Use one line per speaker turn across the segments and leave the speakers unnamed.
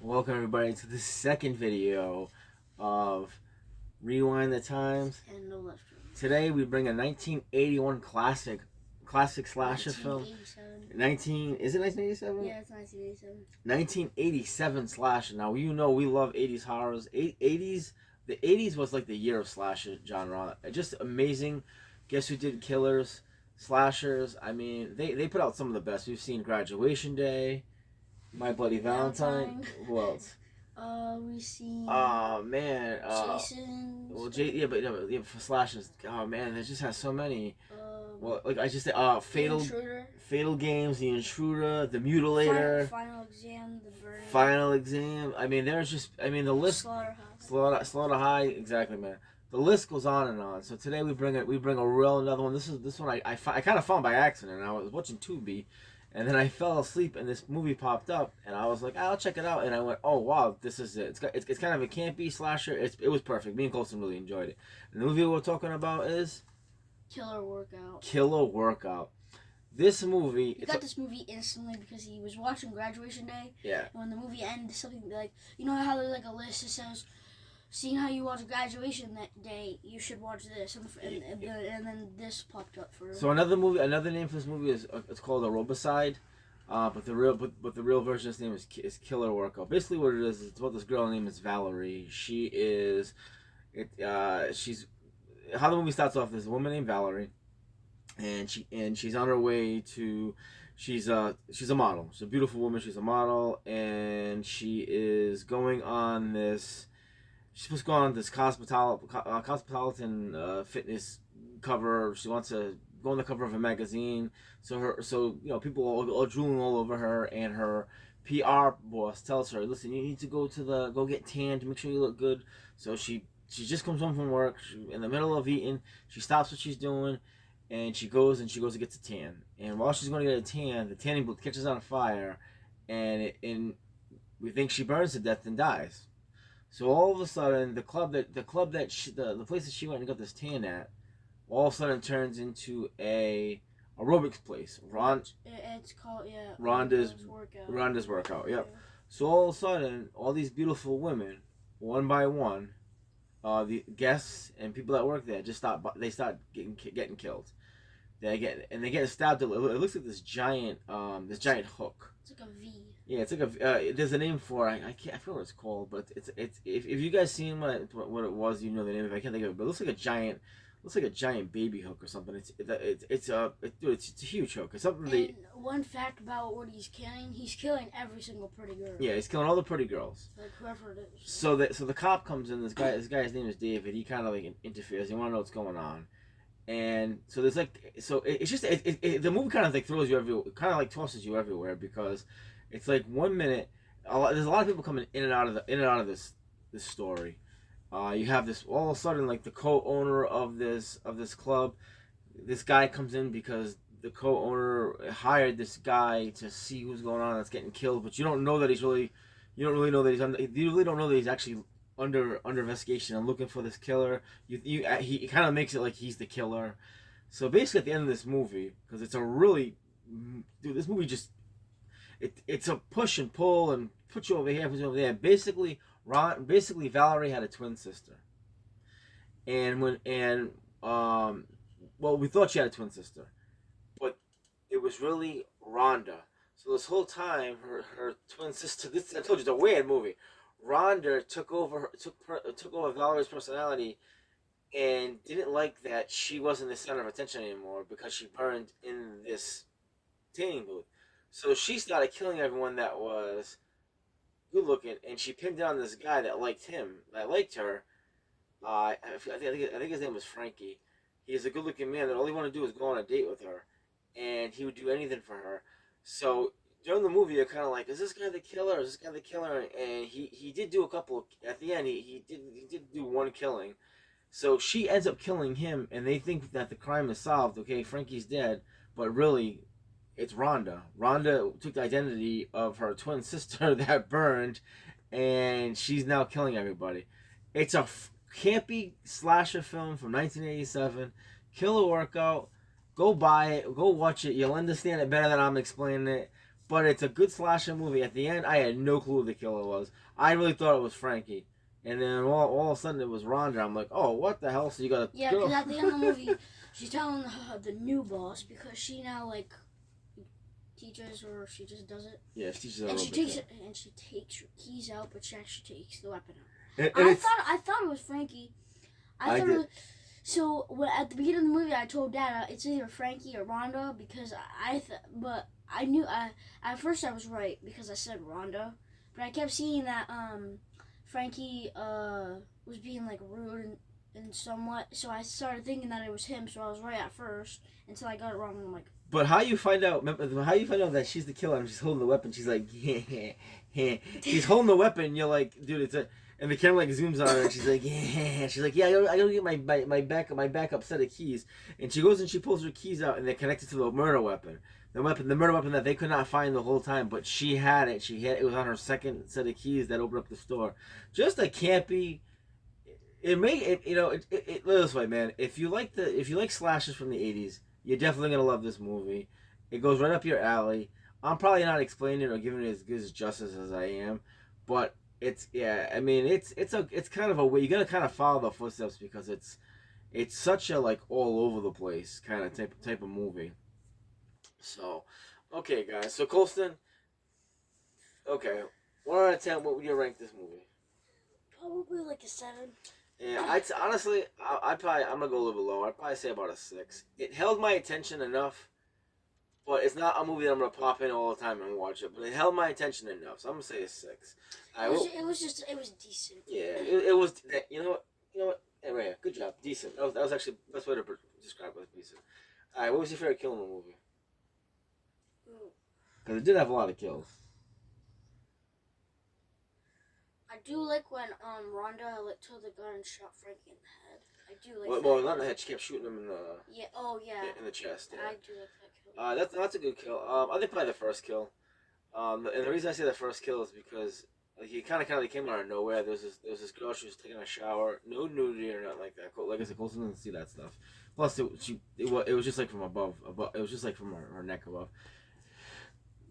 Welcome everybody to the second video of Rewind the Times.
And no left turn.
Today we bring a 1981 classic slasher film.
1987.
Is it 1987?
Yeah, it's 1987.
1987 slasher. Now you know we love 80s horrors. 80s the 80s was like the year of slasher genre. Just amazing. Guess Who Did Killers, slashers. I mean, they put out some of the best. We've seen Graduation Day, My Bloody Valentine. Who else?
We see.
Oh man.
Jason.
Well, yeah, for slashes. Oh man, it just has so many. Well, like I just said, Fatal Games, The Intruder, The Mutilator,
Final Exam, The Burning.
Final Exam. I mean, there's just, I mean, the list. Slaughter High, exactly, man. The list goes on and on. So today we bring a real another one. This one I kind of found by accident. I was watching Tubi, and then I fell asleep and this movie popped up and I was like, I'll check it out. And I went, oh wow, this is it. It's kind of a campy slasher. It was perfect. Me and Colson really enjoyed it. And the movie we're talking about is
Killer Workout.
Killer Workout. This movie.
He got this movie instantly because he was watching Graduation Day.
Yeah.
And when the movie ends, something like, you know how there's like a list that says, seeing how you watch Graduation that day, you should watch this, and then this popped up for.
So another name for this movie is it's called Aerobicide, but the real version of this name is Killer Workout. Basically, what it is, it's about this girl named is Valerie. She's how the movie starts off. There's a woman named Valerie, and she's on her way to. She's a model. She's a beautiful woman. She's a model, and she is going on this. She's supposed to go on this Cosmopolitan fitness cover. She wants to go on the cover of a magazine. So people are drooling all over her, and her PR boss tells her, "Listen, you need to go get tanned to make sure you look good." So she just comes home from work. In the middle of eating, she stops what she's doing, and she goes to get a tan. And while she's going to get a tan, the tanning booth catches on fire, and we think she burns to death and dies. So all of a sudden, the place that she went and got this tan at, all of a sudden turns into a aerobics place.
It's called
Rhonda's workout. Yep. Yeah. So all of a sudden, all these beautiful women, one by one, the guests and people that work there just start getting killed. They get stabbed. It looks like this giant hook.
It's like a V.
Yeah, it's like a. There's a name for it. I can't. I forget what it's called, but it's if you guys seen what it was, you know the name of it. I can't think of it, but it looks like a giant baby hook or something. It's a huge hook. It's something.
And one fact about what he's killing every single pretty girl.
Yeah, he's killing all the pretty girls.
Like whoever it is.
So the cop comes in. This guy's name is David. He kind of like interferes. He want to know what's going on. And so there's it's just the movie kind of like throws you everywhere, kind of like tosses you everywhere because it's like 1 minute there's a lot of people coming in and out of this story. You have this all of a sudden like the co-owner of this club. This guy comes in because the co-owner hired this guy to see who's going on that's getting killed, but you don't know that you really don't know that he's actually under investigation and looking for this killer. He kind of makes it like he's the killer. So basically, at the end of this movie, because it's a really, dude, this movie just it's a push and pull and put you over here, put you over there. Basically, Valerie had a twin sister, and well, we thought she had a twin sister, but it was really Rhonda. So this whole time, her twin sister. I told you, it's a weird movie. Rhonda took over Valerie's personality and didn't like that she wasn't the center of attention anymore because she burned in this tanning booth. So she started killing everyone that was good looking, and she pinned down this guy that liked her. I think his name was Frankie. He's a good looking man that all he wanted to do was go on a date with her, and he would do anything for her. So during the movie, you're kind of like, is this guy the killer? Is this guy the killer? And he did do a couple at the end. He did do one killing. So she ends up killing him, and they think that the crime is solved. Okay, Frankie's dead, but really, it's Rhonda. Rhonda took the identity of her twin sister that burned, and she's now killing everybody. It's a campy slasher film from 1987. Killer Workout. Go buy it. Go watch it. You'll understand it better than I'm explaining it. but it's a good slasher movie. At the end, I had no clue who the killer was. I really thought it was Frankie. And then all of a sudden it was Rhonda. I'm like, oh, what the hell? So you got a
Yeah,
girl?
because at the end of the movie, she's telling the new boss because she now like teaches or she just does it.
Yeah, she teaches her
And
a
she
little
takes
bit.
it, and she takes her keys out, but she actually takes the weapon out.
And
I thought it was Frankie. I thought it was, so at the beginning of the movie, I told Dad it's either Frankie or Rhonda because but I knew at first I was right because I said Rhonda, but I kept seeing that Frankie was being like rude and somewhat, so I started thinking that it was him. So I was right at first until I got it wrong. And I'm like,
But how you find out? How you find out that she's the killer and she's holding the weapon? She's like, she's holding the weapon. You're like, dude, it's a. And the camera like zooms on her, and she's like, yeah. She's like, yeah, I gotta get my backup set of keys. And she goes and she pulls her keys out, and they're connected to the murder weapon. The murder weapon that they could not find the whole time, but she had it. It was on her second set of keys that opened up the store. Just a campy. It this way, man. If you like slashes from the '80s, you're definitely gonna love this movie. It goes right up your alley. I'm probably not explaining it or giving it as good as justice as I am, but it's kind of a way you're gonna kind of follow the footsteps because it's such a like all over the place kind of type of movie. So, okay, guys. So Colston, okay, 1 out of 10. What would you rank this movie?
probably like a 7.
Yeah, honestly, I'm gonna go a little bit lower. I'd probably say about a 6. It held my attention enough, but it's not a movie that I'm gonna pop in all the time and watch it. But it held my attention enough, so I'm gonna say a 6.
It was decent.
Yeah, it was. You know what? Anyway, good job, decent. That was actually the best way to describe it. Decent. All right, what was your favorite kill in the movie? Because it did have a lot of kills.
I do like when Rhonda took the gun and shot Frankie in the head. I do like.
Well, not in the head. She kept shooting him in the.
Yeah. Oh yeah.
In the chest. Yeah.
I do like that kill.
That's a good kill. I think probably the first kill. And the reason I say the first kill is because he kind of came out of nowhere. There was this girl. She was taking a shower. No nudity or nothing like that. Like I said, Colson didn't see that stuff. Plus, it was just like from above. It was just like from her neck above.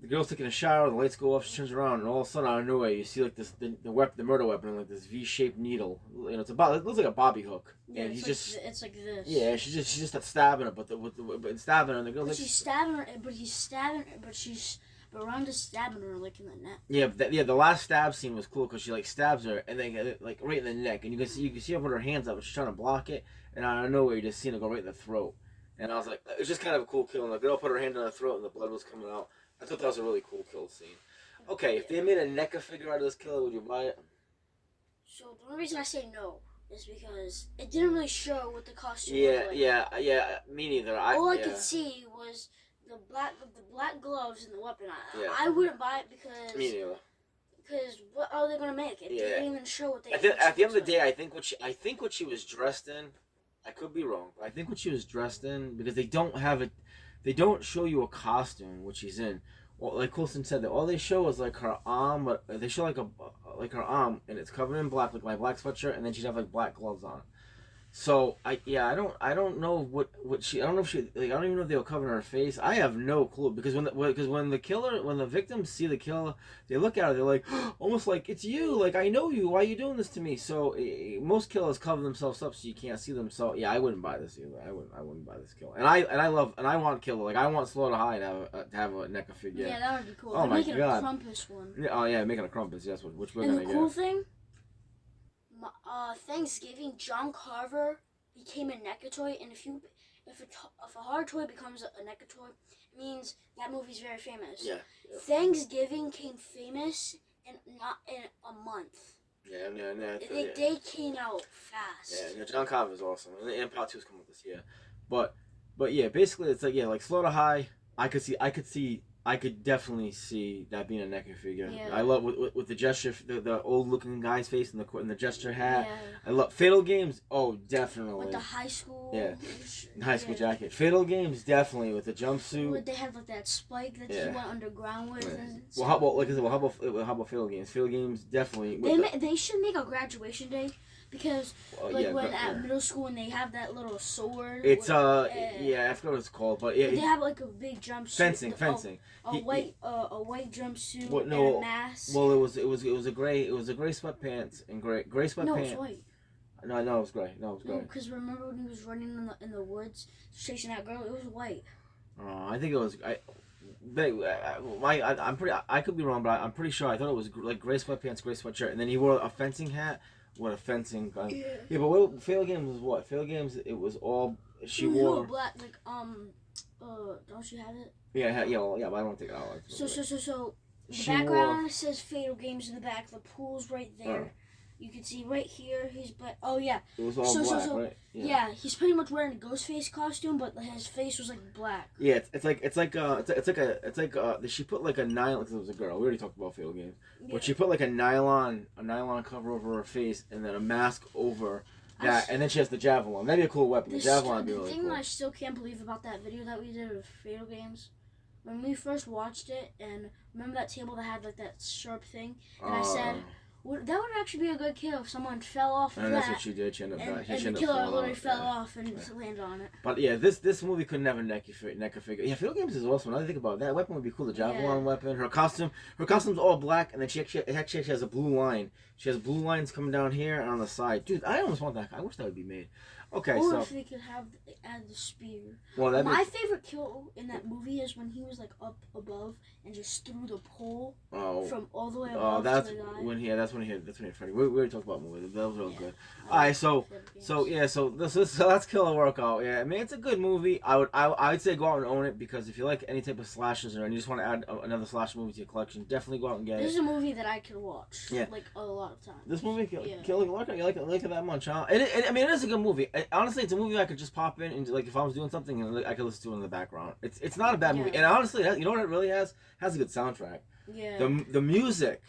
The girl's taking a shower, the lights go off, she turns around, and all of a sudden, out of nowhere, you see like this the murder weapon, like this V-shaped needle. You know, it looks like a bobby hook,
Yeah,
and
it's like this.
yeah, she just starts stabbing her, but stabbing her, and the girl's
But
like,
she's stabbing her, but Rhonda's stabbing her like in the neck.
yeah, the last stab scene was cool because she like stabs her and then like right in the neck, and you can see her put her hands up, and she's trying to block it, and out of nowhere, you just see her go right in the throat, and I was like, it's just kind of a cool kill, and the girl put her hand on her throat, and the blood was coming out. I thought that was a really cool kill scene. Okay, if they made a NECA figure out of this killer, would you buy it?
So the only reason I say no is because it didn't really show what the costume
Yeah,
looked like.
yeah. Me neither.
All I could see was the black gloves and the weapon. I wouldn't buy it because.
Me neither.
Because what are they gonna make? It didn't even show what they.
At the end of the day, I think what she was dressed in. I could be wrong, but I think what she was dressed in, because they don't have it. They don't show you a costume which she's in. Well, like Colson said, that all they show is like her arm, but they show like her arm, and it's covered in black, like my black sweatshirt, and then she'd have like black gloves on. So I don't know what she, I don't know if she, like, I don't even know if they were covering her face. I have no clue, because when the victims see the killer, they look at her, they're like, almost like, it's you, like, I know you, why are you doing this to me? So most killers cover themselves up so you can't see them. So yeah, I wouldn't buy this either. I wouldn't buy this killer. And I want killer, like, I want Slaughter High to have a NECA figure.
Yeah, that would be cool.
Oh my
God.
God.
A Krampus one.
Yeah, oh yeah, making a Krampus. Yes, which we're
and
gonna
the cool thing. Thanksgiving, John Carver became a NECA toy, and if a hard toy becomes a NECA toy, it means that movie's very famous.
Yeah.
Thanksgiving came famous not in a month.
Yeah.
They came out fast.
Yeah, John Carver's awesome, and Part 2's coming this year, but yeah, basically it's like, yeah, like Slaughter High. I could definitely see that being a NECA figure.
Yeah.
I love with the gesture, the old looking guy's face and the gesture hat.
Yeah.
I love Fatal Games. Oh, definitely.
With the high school.
Yeah. High school jacket. Fatal Games, definitely, with the jumpsuit.
They had like that spike that he went underground with.
Yeah.
And
Well, how about Fatal Games? Fatal Games, definitely.
They should make a graduation day, because like when at middle school when they have that little sword.
It's
with,
yeah, I forgot what it's called, but
they have like a big jumpsuit.
fencing.
A white jumpsuit
What, no,
and a mask.
Well, it was a gray sweatpants and gray sweatpants.
No, it's white.
No, it was gray. No, it was gray.
No, because remember when he was running in the woods chasing that girl? It was white.
I think it was. I'm pretty. I could be wrong, but I'm pretty sure. I thought it was like gray sweatpants, gray sweatshirt, and then he wore a fencing hat with a fencing gun. Yeah, but what Fatal Games was what? Fatal Games. It was all she wore.
Black like don't you have it?
Yeah, but I don't take it out.
So the background says Fatal Games in the back. The pool's right there. You can see right here he's black. Oh yeah.
It was all black, right?
Yeah, he's pretty much wearing a Ghostface costume, but his face was like black.
Yeah, it's like she put like a nylon. Because it was a girl. We already talked about Fatal Games, but she put like a nylon cover over her face and then a mask over that, and then she has the javelin. That'd be a cool weapon. The javelin would be really cool.
The thing I still can't believe about that video that we did of Fatal Games, when we first watched it, and remember that table that had like that sharp thing, and I said. That would actually be a good kill if someone fell off of that.
And that's what she did. She ended up dying.
And the killer literally fell off and landed on it.
But yeah, this movie could never neck a figure. Yeah, Fatal Games is awesome. Now that I think about it, that weapon would be cool. The javelin weapon. Her costume's all black, and then she actually has a blue line. She has blue lines coming down here and on the side. Dude, I almost want that. I wish that would be made. Okay,
or if they could add the spear.
Well,
my favorite kill in that movie is when he was like up above and just threw the pole from all the way above to the guy.
That's when he hit Freddy. We already talked about movies. That was real good. All right, so that's Killer Workout. Yeah, I mean it's a good movie. I'd say go out and own it because if you like any type of slashers or you just want to add another slasher movie to your collection, definitely go out and get it.
This is a movie that I could watch. Yeah. Like a lot of times.
This movie, Killer Workout, you like it that much, huh? I mean, it is a good movie. Honestly, it's a movie I could just pop in and like if I was doing something and I could listen to it in the background. It's not a bad movie, and honestly, you know what it really has a good soundtrack.
Yeah.
The music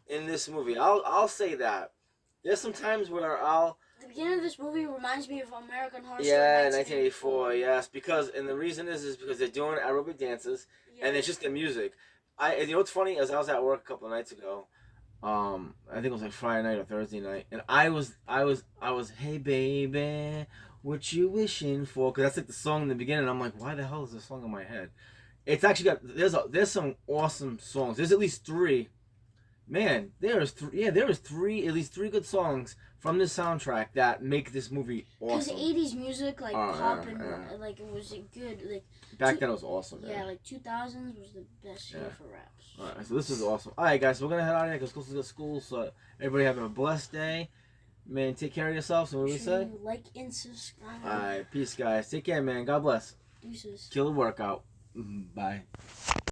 in this movie, I'll say that. There's some times where
the beginning of this movie reminds me of American Horror Story.
Yeah, 1984. Yes, and the reason is because they're doing aerobic dances, and it's just the music. You know what's funny? As I was at work a couple of nights ago. I think it was like Friday night or Thursday night, and I was, hey baby, what you wishing for? Because that's like the song in the beginning. I'm like, why the hell is this song in my head? It's actually got there's some awesome songs. There's at least three. Man, there is at least three good songs from this soundtrack that make this movie awesome.
Because 80s music, like pop and like it was good. Like
back then it was awesome.
Yeah, like 2000s was the best year for raps.
Alright, so this is awesome. Alright guys, so we're gonna head out of here because close to school. So everybody having a blessed day. Man, take care of yourselves. And what do we say?
Like and subscribe.
Alright, peace guys. Take care, man. God bless.
Deuces.
Killer Workout. Bye.